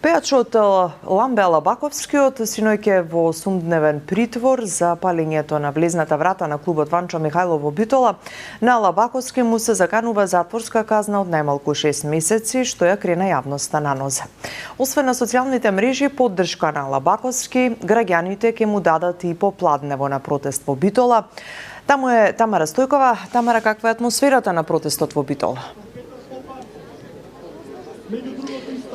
Пејачот Ламбе Алабаковскиот синоќа во 8-дневен притвор за палењето на влезната врата на клубот Ванчо Михајлов во Битола. На Алабаковски му се заканува затворска казна од најмалку 6 месеци, што ја крена јавноста на нозе. Освен на социјалните мрежи, поддршка на Алабаковски, граѓаните ќе му дадат и попладнево на протест во Битола. Таму е Тамара Стојкова. Тамара, каква е атмосферата на протестот во Битола?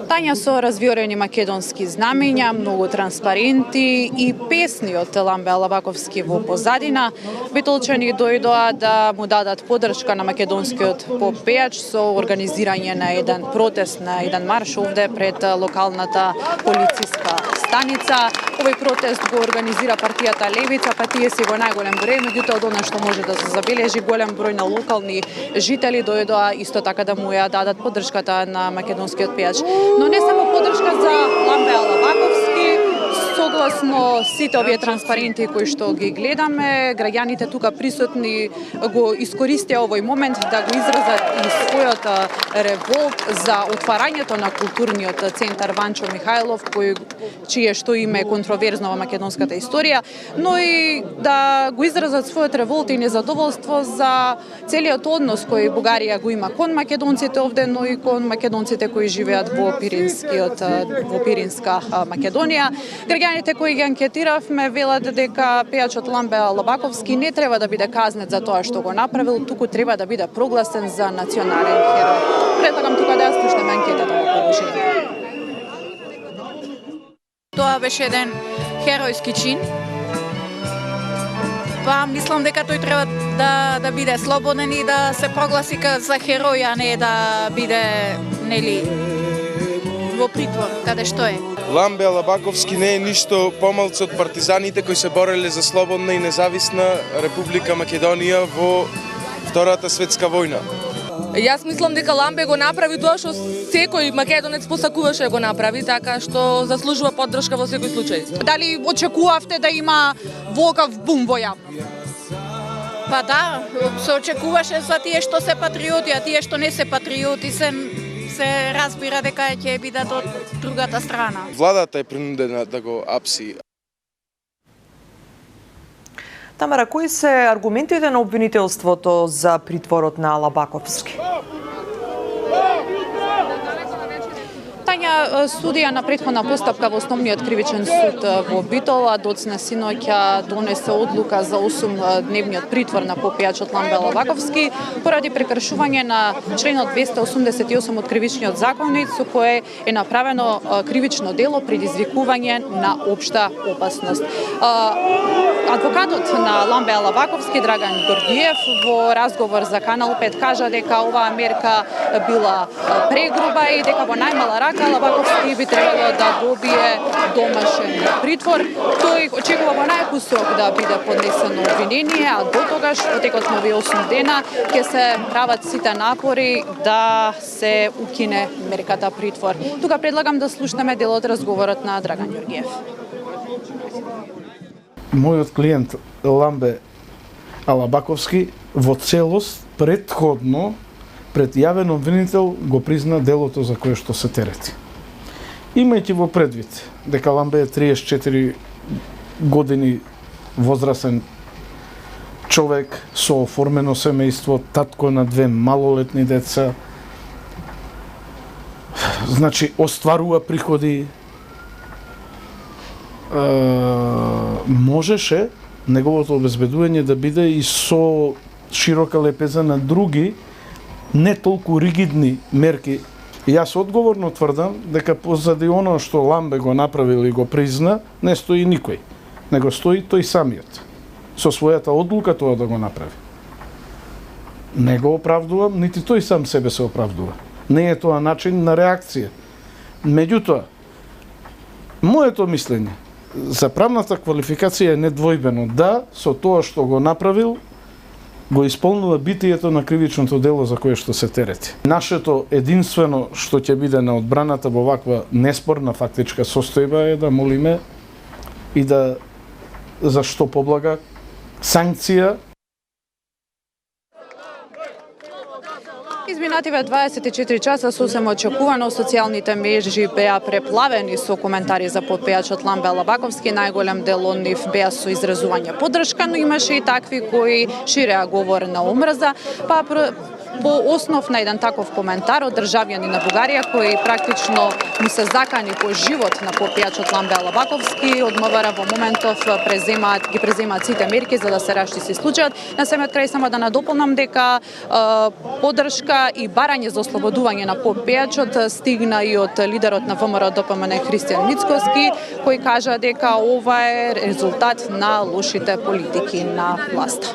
Тања, со развиорени македонски знамења, многу транспаренти и песни од Ламбе Алабаковски во позадина, битолчани дојдоа да му дадат поддршка на македонскиот поп-пејач со организирање на еден протест, на еден марш овде пред локалната полициска станица. Овој протест го организира партијата Левица, па тие си во најголем број, меѓутоа од она што може да се забележи, голем број на локални жители дојдоа исто така да му ја дадат поддршката на македонскиот пејач. Но не само поддршка за Ламбе Алабаковски, согласно сите овие транспаренти кои што ги гледаме, граѓаните тука присутни го искористија овој момент да го изразат и својот револт за отварањето на културниот центар Ванчо Михајлов, чие што име е контроверзно во македонската историја, но и да го изразат својот револт и незадоволство за целиот однос кој Бугарија го има кон македонците овде, но и кон македонците кои живеат во Пиринска Македонија. Граѓаните кои ги анкетиравме велат дека пејачот Ламбе Алабаковски не треба да биде казнет за тоа што го направил, туку треба да биде прогласен за национален херој. Предлагам тука да ја слушнеме анкетата во положение. Тоа беше еден херојски чин. Па мислам дека тој треба да биде слободен и да се прогласи за херој, а не да биде во притвор, каде што е. Ламбе Алабаковски не е ништо помалку од партизаните кои се бореле за слободна и независна Република Македонија во Втората светска војна. Јас мислам дека Ламбе го направи тоа што секој македонец посакуваше да го направи, така што заслужува поддршка во секој случај. Дали очекувавте да има волкав бум во јав? Па да, се очекуваше за тие што се патриоти, а тие што не се патриоти се разбира дека ќе бидат од другата страна. Владата е принудена да го апси. Тамара, кои се аргументите на обвинителството за притворот на Алабаковски? Тања, судија на претходна постапка во Основниот кривичен суд во Битола доцна синоќа донесе одлука за 8-дневниот притвор на попејачот Ламбе Алабаковски поради прекршување на членот 288 од кривичниот законник, со кое е направено кривично дело предизвикување на општа опасност. Адвокатот на Ламбе Алабаковски, Драган Горгиев, во разговор за Канал 5 кажа дека оваа мерка била прегруба и дека во најмала рака Алабаковски би требало да добие домашен притвор. Тој очекува во најкус срок да биде поднесено обвинение, а до тогаш, во текот на овие 8 дена, ќе се прават сите напори да се укине мерката притвор. Тука предлагам да слушнеме дел од разговорот на Драган Горгиев. Мојот клиент Ламбе Алабаковски во целост претходно пред јавен обвинител го призна делото за кое што се терети. Имајќи во предвид дека Ламбе е 34 години возрасен човек со оформено семејство, татко на 2 малолетни деца, значи остварува приходи, можеше неговото обезбедување да биде и со широка лепеза на други не толку ригидни мерки. Јас одговорно тврдам дека позади оно што Ламбе го направил и го призна, не стои никој, него стои тој самиот, со својата одлука тоа да го направи. Не го оправдувам, нити тој сам себе се оправдува. Не е тоа начин на реакција. Меѓутоа, моето мислење за правната квалификација е недвојбено. Да, со тоа што го направил, го исполнува битието на кривичното дело за кое што се терети. Нашето единствено што ќе биде на одбраната во ваква неспорна фактичка состојба е да молиме и да за што поблага санкција изминативе 24 часа сосем очекувано социјалните мрежи беа преплавени со коментари за потпејачот Ламбе Алабаковски. Најголем дел од нив беа со изразување поддршка, но имаше и такви кои ширеа говор на омрза, па по основ на еден таков коментар од државјани на Бугарија кој практично му се закани по живот на потпејачот Ламбе Алабаковски, од МВР во моментов ги преземаат сите мерки за да се расчисти случајот. На самиот крај само да надополнам дека поддршка и барање за ослободување на потпејачот стигна и од лидерот на ВМРО ДПМН Христијан Мицкоски, кој кажа дека ова е резултат на лошите политики на власта.